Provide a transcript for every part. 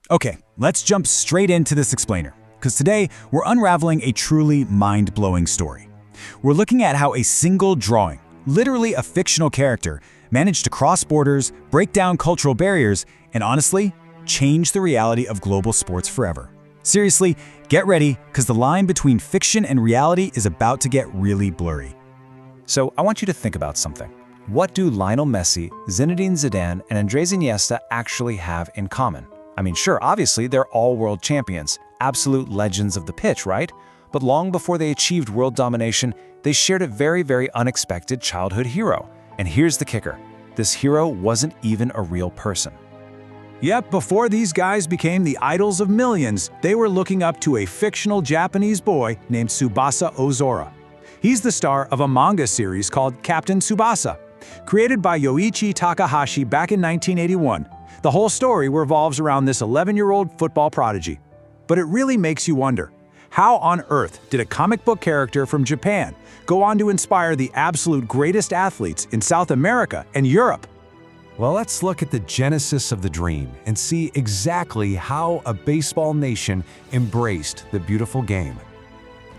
Okay, let's jump straight into this explainer, because today we're unraveling a truly mind-blowing story. We're looking at how a single drawing, literally a fictional character, managed to cross borders, break down cultural barriers, and honestly, change the reality of global sports forever. Seriously, get ready, because the line between fiction and reality is about to get really blurry. So I want you to think about something. What do Lionel Messi, Zinedine Zidane, and Andres Iniesta actually have in common? I mean, sure, obviously they're all world champions, absolute legends of the pitch, right? But long before they achieved world domination, they shared a very unexpected childhood hero. And here's the kicker. This hero wasn't even a real person. Yep, before these guys became the idols of millions, they were looking up to a fictional Japanese boy named Tsubasa Oozora. He's the star of a manga series called Captain Tsubasa, created by Yoichi Takahashi back in 1981. The whole story revolves around this 11-year-old football prodigy. But it really makes you wonder, how on earth did a comic book character from Japan go on to inspire the absolute greatest athletes in South America and Europe? Well, let's look at the genesis of the dream and see exactly how a baseball nation embraced the beautiful game.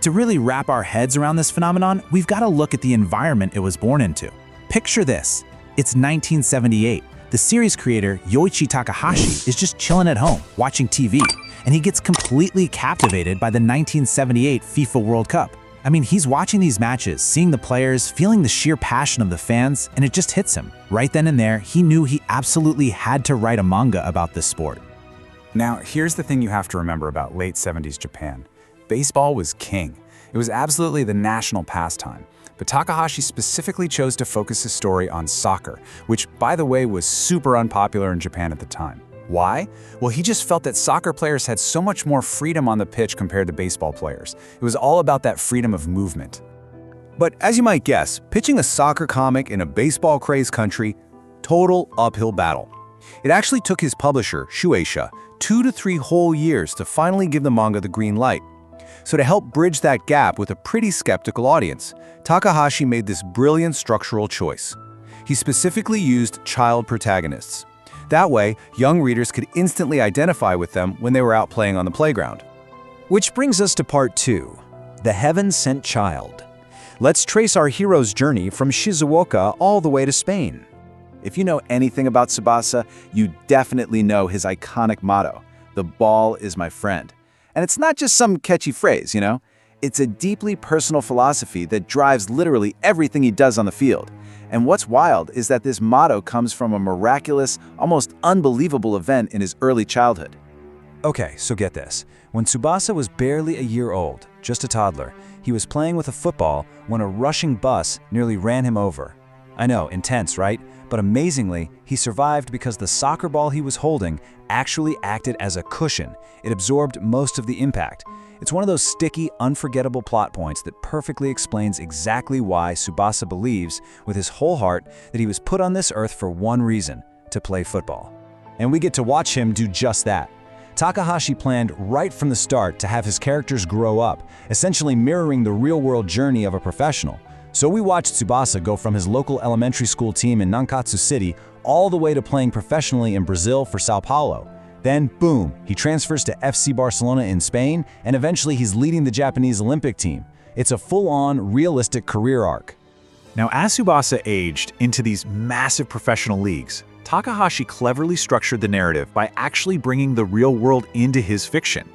To really wrap our heads around this phenomenon, we've got to look at the environment it was born into. Picture this. It's 1978. The series creator, Yoichi Takahashi, is just chilling at home, watching TV, and he gets completely captivated by the 1978 FIFA World Cup. I mean, he's watching these matches, seeing the players, feeling the sheer passion of the fans, and it just hits him. Right then and there, he knew he absolutely had to write a manga about this sport. Now, here's the thing you have to remember about late 70s Japan. Baseball was king. It was absolutely the national pastime. But Takahashi specifically chose to focus his story on soccer, which, by the way, was super unpopular in Japan at the time. Why? Well, he just felt that soccer players had so much more freedom on the pitch compared to baseball players. It was all about that freedom of movement. But as you might guess, pitching a soccer comic in a baseball-crazed country, total uphill battle. It actually took his publisher, Shueisha, 2 to 3 whole years to finally give the manga the green light. So to help bridge that gap with a pretty skeptical audience, Takahashi made this brilliant structural choice. He specifically used child protagonists. That way, young readers could instantly identify with them when they were out playing on the playground. Which brings us to part 2, The Heaven-Sent Child. Let's trace our hero's journey from Shizuoka all the way to Spain. If you know anything about Tsubasa, you definitely know his iconic motto, "The ball is my friend." And it's not just some catchy phrase, you know? It's a deeply personal philosophy that drives literally everything he does on the field. And what's wild is that this motto comes from a miraculous, almost unbelievable event in his early childhood. Okay, so get this. When Tsubasa was barely a year old, just a toddler, he was playing with a football when a rushing bus nearly ran him over. I know, intense, right? But amazingly, he survived because the soccer ball he was holding actually acted as a cushion. It absorbed most of the impact. It's one of those sticky, unforgettable plot points that perfectly explains exactly why Tsubasa believes, with his whole heart, that he was put on this earth for one reason: to play football. And we get to watch him do just that. Takahashi planned right from the start to have his characters grow up, essentially mirroring the real-world journey of a professional. So we watched Tsubasa go from his local elementary school team in Nankatsu City all the way to playing professionally in Brazil for Sao Paulo. Then, boom, he transfers to FC Barcelona in Spain, and eventually he's leading the Japanese Olympic team. It's a full-on, realistic career arc. Now, as Tsubasa aged into these massive professional leagues, Takahashi cleverly structured the narrative by actually bringing the real world into his fiction.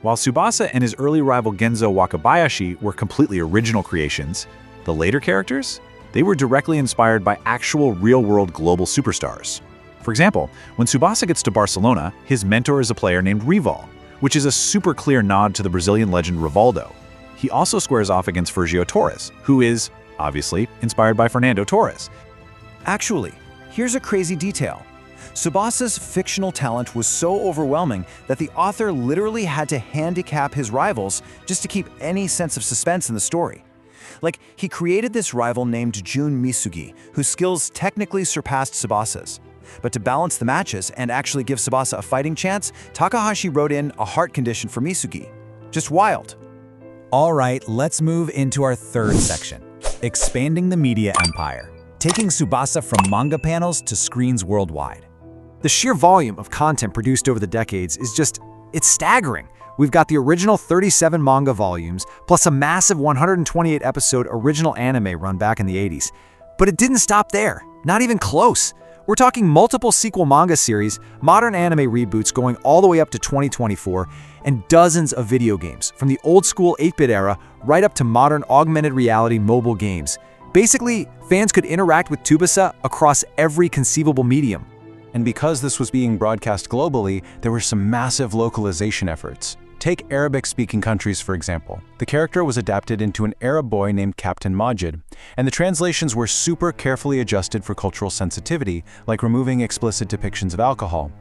While Tsubasa and his early rival Genzo Wakabayashi were completely original creations, the later characters? They were directly inspired by actual real-world global superstars. For example, when Tsubasa gets to Barcelona, his mentor is a player named Rival, which is a super clear nod to the Brazilian legend Rivaldo. He also squares off against Fergio Torres, who is, obviously, inspired by Fernando Torres. Actually, here's a crazy detail. Tsubasa's fictional talent was so overwhelming that the author literally had to handicap his rivals just to keep any sense of suspense in the story. Like, he created this rival named Jun Misugi, whose skills technically surpassed Tsubasa's. But to balance the matches and actually give Tsubasa a fighting chance, Takahashi wrote in a heart condition for Misugi. Just wild. All right, let's move into our third section, expanding the media empire, taking Tsubasa from manga panels to screens worldwide. The sheer volume of content produced over the decades it's staggering. We've got the original 37 manga volumes, plus a massive 128-episode original anime run back in the 80s. But it didn't stop there, not even close. We're talking multiple sequel manga series, modern anime reboots going all the way up to 2024, and dozens of video games, from the old-school 8-bit era right up to modern augmented reality mobile games. Basically, fans could interact with Tsubasa across every conceivable medium. And because this was being broadcast globally, there were some massive localization efforts. Take Arabic-speaking countries, for example. The character was adapted into an Arab boy named Captain Majid, and the translations were super carefully adjusted for cultural sensitivity, like removing explicit depictions of alcohol.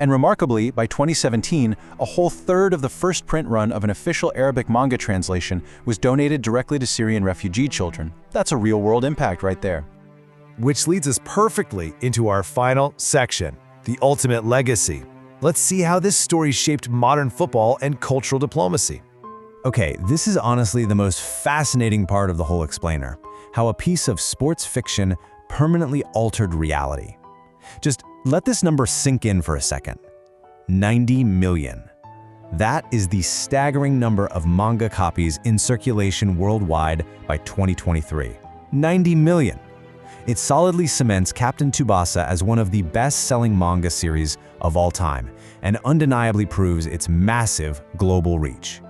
And remarkably, by 2017, a whole third of the first print run of an official Arabic manga translation was donated directly to Syrian refugee children. That's a real-world impact right there. Which leads us perfectly into our final section, the ultimate legacy. Let's see how this story shaped modern football and cultural diplomacy. Okay, this is honestly the most fascinating part of the whole explainer, how a piece of sports fiction permanently altered reality. Just let this number sink in for a second. 90 million. That is the staggering number of manga copies in circulation worldwide by 2023. 90 million. It solidly cements Captain Tsubasa as one of the best-selling manga series of all time, and undeniably proves its massive global reach.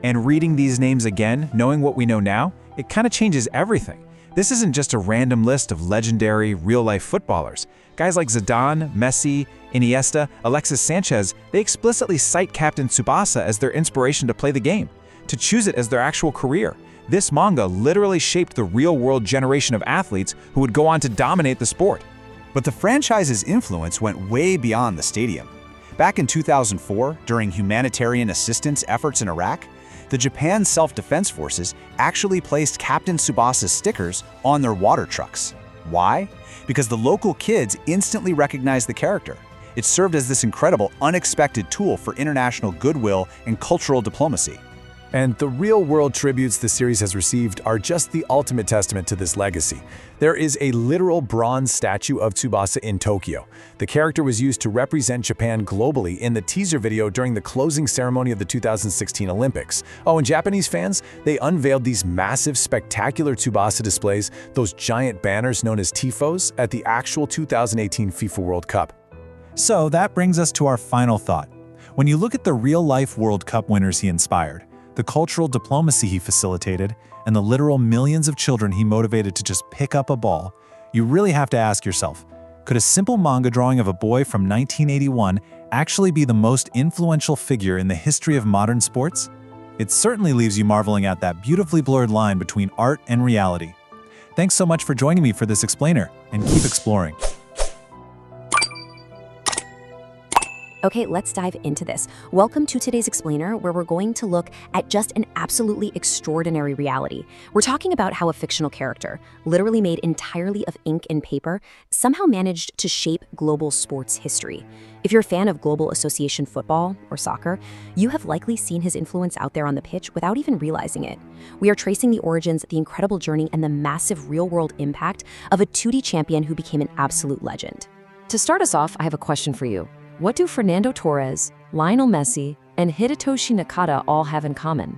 And reading these names again, knowing what we know now, it kind of changes everything. This isn't just a random list of legendary, real-life footballers. Guys like Zidane, Messi, Iniesta, Alexis Sanchez, they explicitly cite Captain Tsubasa as their inspiration to play the game, to choose it as their actual career. This manga literally shaped the real-world generation of athletes who would go on to dominate the sport. But the franchise's influence went way beyond the stadium. Back in 2004, during humanitarian assistance efforts in Iraq, the Japan Self-Defense Forces actually placed Captain Tsubasa's stickers on their water trucks. Why? Because the local kids instantly recognized the character. It served as this incredible, unexpected tool for international goodwill and cultural diplomacy. And the real-world tributes the series has received are just the ultimate testament to this legacy. There is a literal bronze statue of Tsubasa in Tokyo. The character was used to represent Japan globally in the teaser video during the closing ceremony of the 2016 Olympics. Oh, and Japanese fans, they unveiled these massive, spectacular Tsubasa displays, those giant banners known as tifos, at the actual 2018 FIFA World Cup. So that brings us to our final thought. When you look at the real-life World Cup winners he inspired, the cultural diplomacy he facilitated, and the literal millions of children he motivated to just pick up a ball, you really have to ask yourself, could a simple manga drawing of a boy from 1981 actually be the most influential figure in the history of modern sports? It certainly leaves you marveling at that beautifully blurred line between art and reality. Thanks so much for joining me for this explainer, and keep exploring. Okay, let's dive into this. Welcome to today's explainer, where we're going to look at just an absolutely extraordinary reality. We're talking about how a fictional character, literally made entirely of ink and paper, somehow managed to shape global sports history. If you're a fan of global association football or soccer, you have likely seen his influence out there on the pitch without even realizing it. We are tracing the origins, the incredible journey, and the massive real-world impact of a 2D champion who became an absolute legend. To start us off, I have a question for you. What do Fernando Torres, Lionel Messi, and Hidetoshi Nakata all have in common?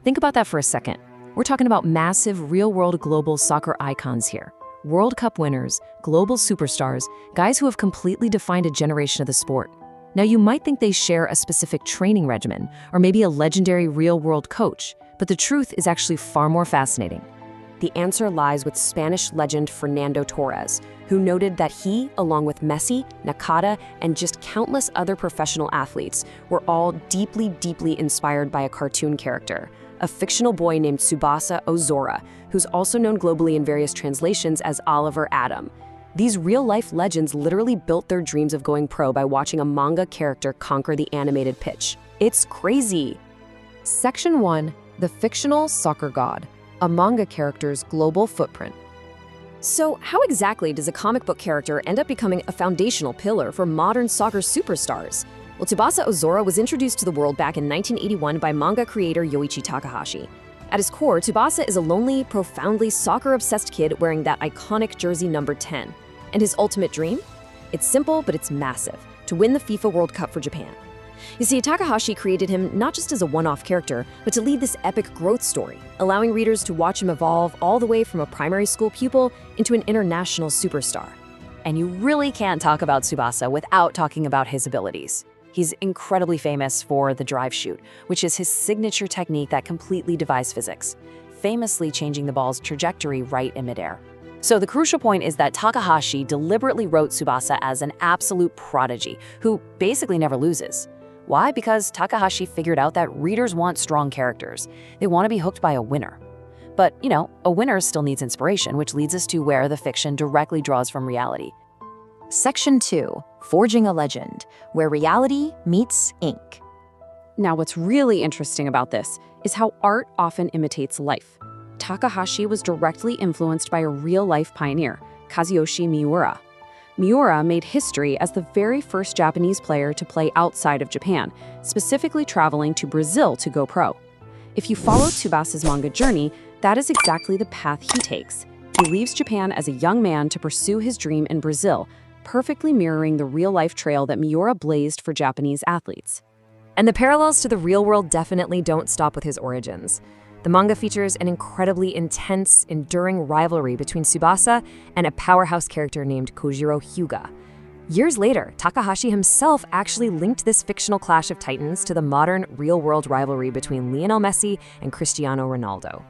Think about that for a second. We're talking about massive, real-world global soccer icons here. World Cup winners, global superstars, guys who have completely defined a generation of the sport. Now, you might think they share a specific training regimen, or maybe a legendary real-world coach, but the truth is actually far more fascinating. The answer lies with Spanish legend Fernando Torres, who noted that he, along with Messi, Nakata, and just countless other professional athletes, were all deeply, deeply inspired by a cartoon character, a fictional boy named Tsubasa Oozora, who's also known globally in various translations as Oliver Atom. These real-life legends literally built their dreams of going pro by watching a manga character conquer the animated pitch. It's crazy! Section 1. The Fictional Soccer God. A manga character's global footprint. So how exactly does a comic book character end up becoming a foundational pillar for modern soccer superstars? Well, Tsubasa Oozora was introduced to the world back in 1981 by manga creator Yoichi Takahashi. At his core, Tsubasa is a lonely, profoundly soccer-obsessed kid wearing that iconic jersey number 10. And his ultimate dream? It's simple, but it's massive. to win the FIFA World Cup for Japan. You see, Takahashi created him not just as a one-off character, but to lead this epic growth story, allowing readers to watch him evolve all the way from a primary school pupil into an international superstar. And you really can't talk about Tsubasa without talking about his abilities. He's incredibly famous for the drive shoot, which is his signature technique that completely defies physics, famously changing the ball's trajectory right in midair. So the crucial point is that Takahashi deliberately wrote Tsubasa as an absolute prodigy who basically never loses. Why? Because Takahashi figured out that readers want strong characters. They want to be hooked by a winner. But, a winner still needs inspiration, which leads us to where the fiction directly draws from reality. Section 2, Forging a Legend, where reality meets ink. Now, what's really interesting about this is how art often imitates life. Takahashi was directly influenced by a real-life pioneer, Kazuyoshi Miura. Miura made history as the very first Japanese player to play outside of Japan, specifically traveling to Brazil to go pro. If you follow Tsubasa's manga journey, that is exactly the path he takes. He leaves Japan as a young man to pursue his dream in Brazil, perfectly mirroring the real-life trail that Miura blazed for Japanese athletes. And the parallels to the real world definitely don't stop with his origins. The manga features an incredibly intense, enduring rivalry between Tsubasa and a powerhouse character named Kojiro Hyuga. Years later, Takahashi himself actually linked this fictional clash of titans to the modern, real-world rivalry between Lionel Messi and Cristiano Ronaldo.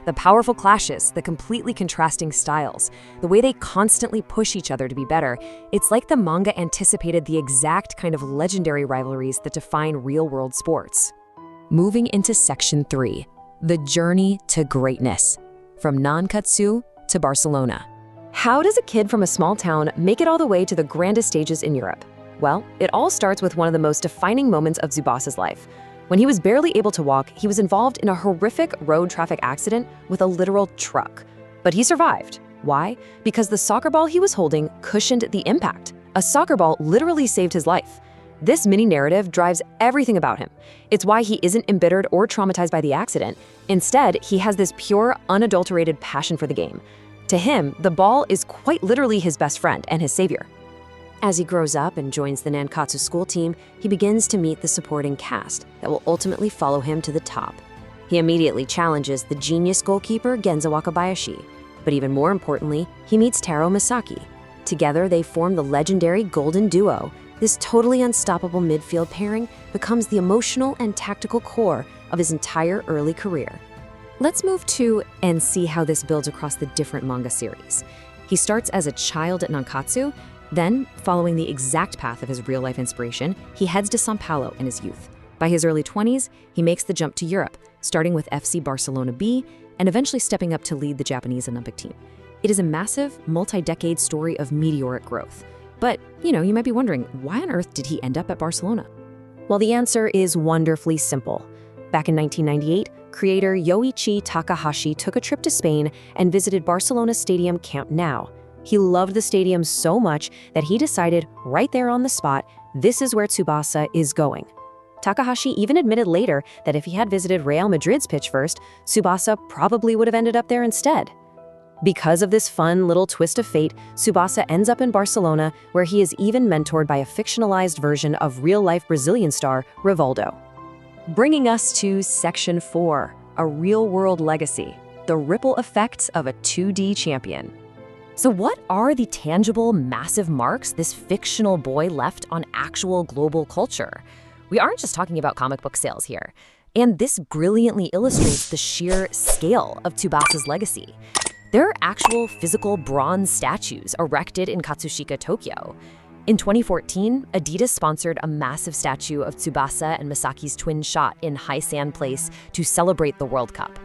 The powerful clashes, the completely contrasting styles, the way they constantly push each other to be better, it's like the manga anticipated the exact kind of legendary rivalries that define real-world sports. Moving into Section 3, The Journey to Greatness, from Nankatsu to Barcelona. How does a kid from a small town make it all the way to the grandest stages in Europe? Well, it all starts with one of the most defining moments of Tsubasa's life. When he was barely able to walk, he was involved in a horrific road traffic accident with a literal truck. But he survived. Why? Because the soccer ball he was holding cushioned the impact. A soccer ball literally saved his life. This mini-narrative drives everything about him. It's why he isn't embittered or traumatized by the accident. Instead, he has this pure, unadulterated passion for the game. To him, the ball is quite literally his best friend and his savior. As he grows up and joins the Nankatsu school team, he begins to meet the supporting cast that will ultimately follow him to the top. He immediately challenges the genius goalkeeper Genzo Wakabayashi, but even more importantly, he meets Taro Misaki. Together, they form the legendary Golden Duo. This totally unstoppable midfield pairing becomes the emotional and tactical core of his entire early career. Let's move to and see how this builds across the different manga series. He starts as a child at Nankatsu, then, following the exact path of his real-life inspiration, he heads to São Paulo in his youth. By his early 20s, he makes the jump to Europe, starting with FC Barcelona B, and eventually stepping up to lead the Japanese Olympic team. It is a massive, multi-decade story of meteoric growth. But, you might be wondering, why on earth did he end up at Barcelona? Well, the answer is wonderfully simple. Back in 1998, creator Yoichi Takahashi took a trip to Spain and visited Barcelona's stadium Camp Nou. He loved the stadium so much that he decided right there on the spot, this is where Tsubasa is going. Takahashi even admitted later that if he had visited Real Madrid's pitch first, Tsubasa probably would have ended up there instead. Because of this fun little twist of fate, Tsubasa ends up in Barcelona, where he is even mentored by a fictionalized version of real-life Brazilian star Rivaldo. Bringing us to Section 4, A Real-World Legacy, the ripple effects of a 2D champion. So what are the tangible, massive marks this fictional boy left on actual global culture? We aren't just talking about comic book sales here. And this brilliantly illustrates the sheer scale of Tsubasa's legacy. There are actual physical bronze statues erected in Katsushika, Tokyo. In 2014, Adidas sponsored a massive statue of Tsubasa and Misaki's twin shot in High-Sand Place to celebrate the World Cup.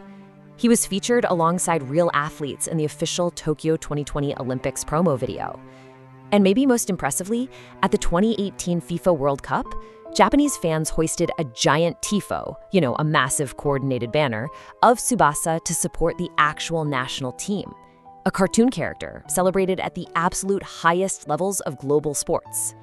He was featured alongside real athletes in the official Tokyo 2020 Olympics promo video. And maybe most impressively, at the 2018 FIFA World Cup, Japanese fans hoisted a giant tifo, a massive coordinated banner, of Tsubasa to support the actual national team, a cartoon character celebrated at the absolute highest levels of global sports.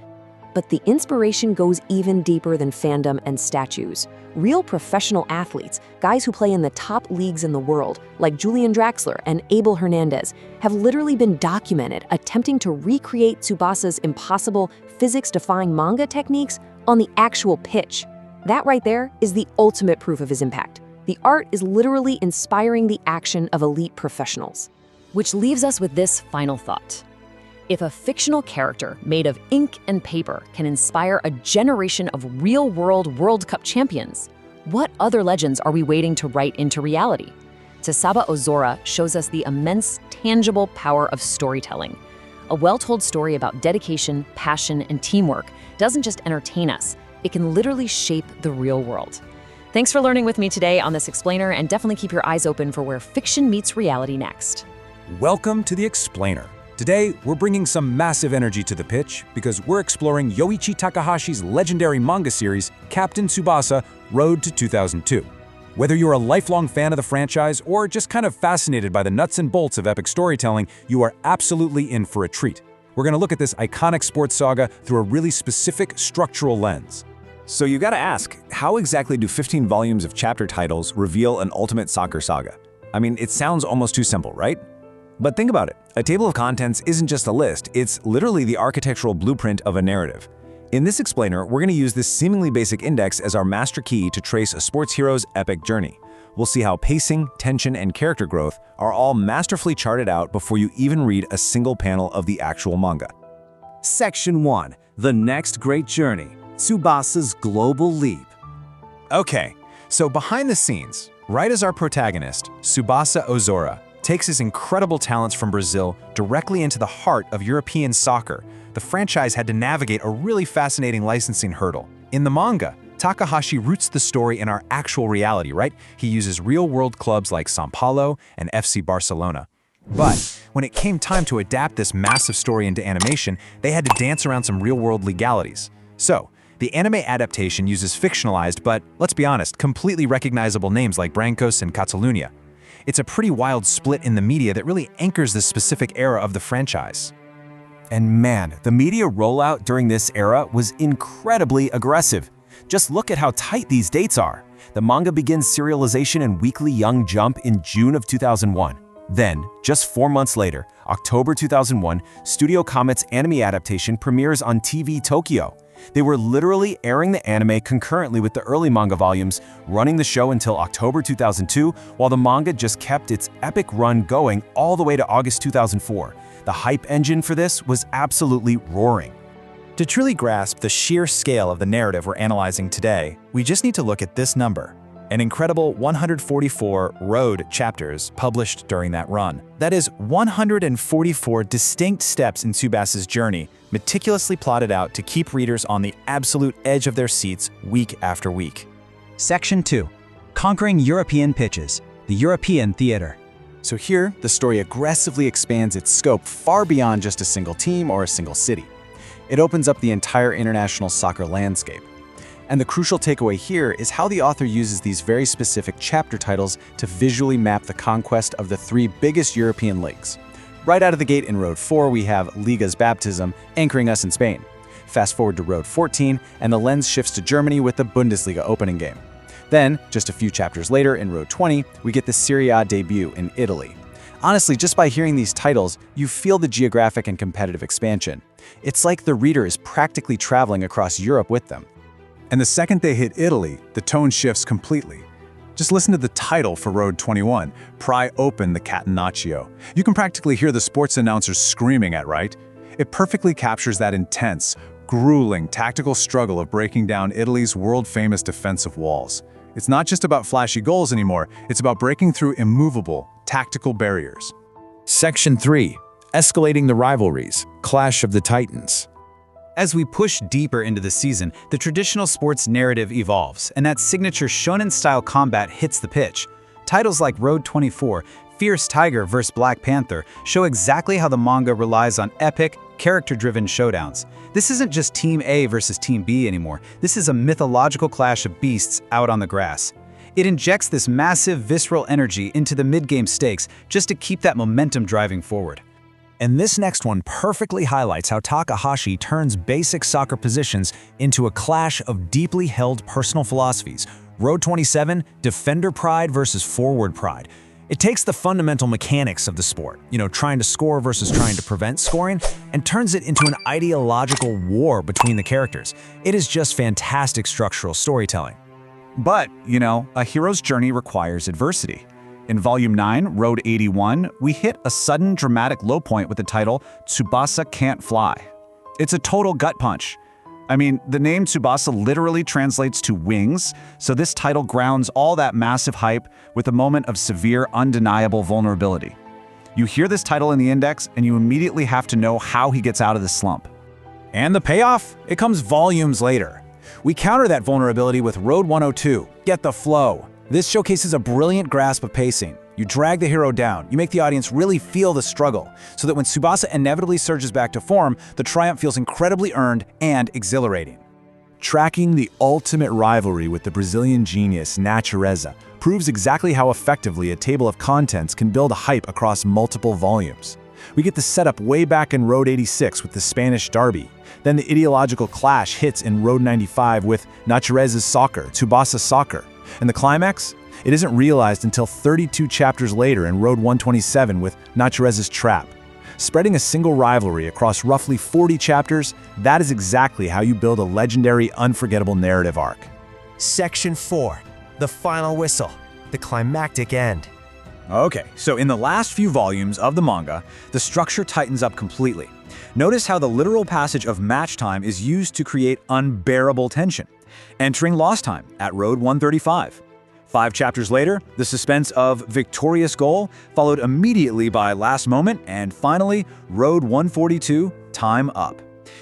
But the inspiration goes even deeper than fandom and statues. Real professional athletes, guys who play in the top leagues in the world, like Julian Draxler and Abel Hernandez, have literally been documented attempting to recreate Tsubasa's impossible, physics-defying manga techniques on the actual pitch. That right there is the ultimate proof of his impact. The art is literally inspiring the action of elite professionals. Which leaves us with this final thought. If a fictional character made of ink and paper can inspire a generation of real-world World Cup champions, what other legends are we waiting to write into reality? Tsubasa Oozora shows us the immense, tangible power of storytelling. A well-told story about dedication, passion, and teamwork doesn't just entertain us, it can literally shape the real world. Thanks for learning with me today on this Explainer, and definitely keep your eyes open for where fiction meets reality next. Welcome to the Explainer. Today, we're bringing some massive energy to the pitch because we're exploring Yoichi Takahashi's legendary manga series, Captain Tsubasa, Road to 2002. Whether you're a lifelong fan of the franchise or just kind of fascinated by the nuts and bolts of epic storytelling, you are absolutely in for a treat. We're going to look at this iconic sports saga through a really specific structural lens. So you gotta ask, how exactly do 15 volumes of chapter titles reveal an ultimate soccer saga? I mean, it sounds almost too simple, right? But think about it. A table of contents isn't just a list, it's literally the architectural blueprint of a narrative. In this explainer, we're going to use this seemingly basic index as our master key to trace a sports hero's epic journey. We'll see how pacing, tension, and character growth are all masterfully charted out before you even read a single panel of the actual manga. Section 1. The Next Great Journey. Tsubasa's Global Leap. Okay, so behind the scenes, right as our protagonist, Tsubasa Oozora, takes his incredible talents from Brazil directly into the heart of European soccer, the franchise had to navigate a really fascinating licensing hurdle. In the manga, Takahashi roots the story in our actual reality, right? He uses real-world clubs like São Paulo and FC Barcelona. But when it came time to adapt this massive story into animation, they had to dance around some real-world legalities. So, the anime adaptation uses fictionalized but, let's be honest, completely recognizable names like Brancos and Catalunya. It's a pretty wild split in the media that really anchors this specific era of the franchise. And man, the media rollout during this era was incredibly aggressive. Just look at how tight these dates are. The manga begins serialization in Weekly Young Jump in June of 2001. Then, just 4 months later, October 2001, Studio Comet's anime adaptation premieres on TV Tokyo. They were literally airing the anime concurrently with the early manga volumes, running the show until October 2002, while the manga just kept its epic run going all the way to August 2004. The hype engine for this was absolutely roaring. To truly grasp the sheer scale of the narrative we're analyzing today, we just need to look at this number. An incredible 144 road chapters published during that run. That is 144 distinct steps in Tsubasa's journey, meticulously plotted out to keep readers on the absolute edge of their seats week after week. Section 2. Conquering European Pitches, the European Theater. So here, the story aggressively expands its scope far beyond just a single team or a single city. It opens up the entire international soccer landscape. And the crucial takeaway here is how the author uses these very specific chapter titles to visually map the conquest of the 3 biggest European leagues. Right out of the gate in Road 4, we have Liga's baptism anchoring us in Spain. Fast forward to Road 14, and the lens shifts to Germany with the Bundesliga opening game. Then, just a few chapters later in Road 20, we get the Serie A debut in Italy. Honestly, just by hearing these titles, you feel the geographic and competitive expansion. It's like the reader is practically traveling across Europe with them. And the second they hit Italy, the tone shifts completely. Just listen to the title for Road 21, Pry Open the Catenaccio. You can practically hear the sports announcers screaming at, right? It perfectly captures that intense, grueling tactical struggle of breaking down Italy's world-famous defensive walls. It's not just about flashy goals anymore, it's about breaking through immovable, tactical barriers. Section 3. Escalating the Rivalries, Clash of the Titans. As we push deeper into the season, the traditional sports narrative evolves, and that signature shonen-style combat hits the pitch. Titles like Road 24, Fierce Tiger vs. Black Panther show exactly how the manga relies on epic, character-driven showdowns. This isn't just Team A versus Team B anymore. This is a mythological clash of beasts out on the grass. It injects this massive, visceral energy into the mid-game stakes just to keep that momentum driving forward. And this next one perfectly highlights how Takahashi turns basic soccer positions into a clash of deeply held personal philosophies. Road 27, defender pride versus forward pride. It takes the fundamental mechanics of the sport, trying to score versus trying to prevent scoring, and turns it into an ideological war between the characters. It is just fantastic structural storytelling. But, a hero's journey requires adversity. In Volume 9, Road 81, we hit a sudden dramatic low point with the title, Tsubasa Can't Fly. It's a total gut punch. I mean, the name Tsubasa literally translates to wings, so this title grounds all that massive hype with a moment of severe, undeniable vulnerability. You hear this title in the index, and you immediately have to know how he gets out of the slump. And the payoff? It comes volumes later. We counter that vulnerability with Road 102, Get the Flow. This showcases a brilliant grasp of pacing. You drag the hero down, you make the audience really feel the struggle, so that when Tsubasa inevitably surges back to form, the triumph feels incredibly earned and exhilarating. Tracking the ultimate rivalry with the Brazilian genius Natureza proves exactly how effectively a table of contents can build a hype across multiple volumes. We get the setup way back in Road 86 with the Spanish derby. Then the ideological clash hits in Road 95 with Natureza's soccer, Tsubasa's soccer. And the climax? It isn't realized until 32 chapters later in Road 127 with Natureza's trap. Spreading a single rivalry across roughly 40 chapters, that is exactly how you build a legendary, unforgettable narrative arc. Section 4. The Final Whistle. The Climactic End. Okay, so in the last few volumes of the manga, the structure tightens up completely. Notice how the literal passage of match time is used to create unbearable tension. Entering lost time at Road 135. 5 chapters later, the suspense of victorious goal, followed immediately by last moment, and finally, Road 142, time up.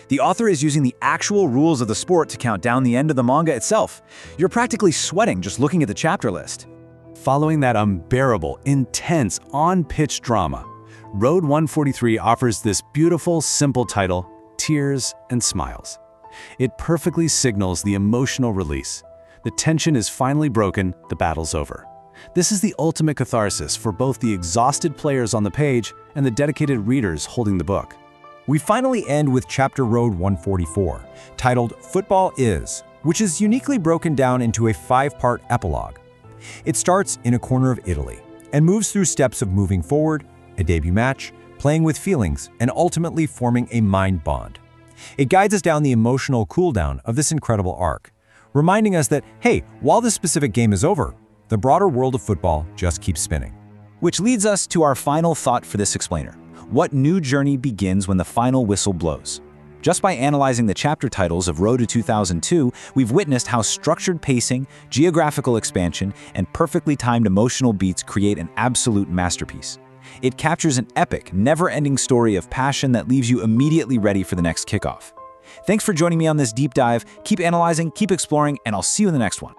The author is using the actual rules of the sport to count down the end of the manga itself. You're practically sweating just looking at the chapter list. Following that unbearable, intense, on-pitch drama, Road 143 offers this beautiful, simple title, Tears and Smiles. It perfectly signals the emotional release. The tension is finally broken, the battle's over. This is the ultimate catharsis for both the exhausted players on the page and the dedicated readers holding the book. We finally end with Chapter Road 144, titled Football Is, which is uniquely broken down into a 5-part epilogue. It starts in a corner of Italy and moves through steps of moving forward, a debut match, playing with feelings, and ultimately forming a mind bond. It guides us down the emotional cooldown of this incredible arc, reminding us that, hey, while this specific game is over, the broader world of football just keeps spinning. Which leads us to our final thought for this explainer. What new journey begins when the final whistle blows? Just by analyzing the chapter titles of Road to 2002, we've witnessed how structured pacing, geographical expansion, and perfectly timed emotional beats create an absolute masterpiece. It captures an epic, never-ending story of passion that leaves you immediately ready for the next kickoff. Thanks for joining me on this deep dive. Keep analyzing, keep exploring, and I'll see you in the next one.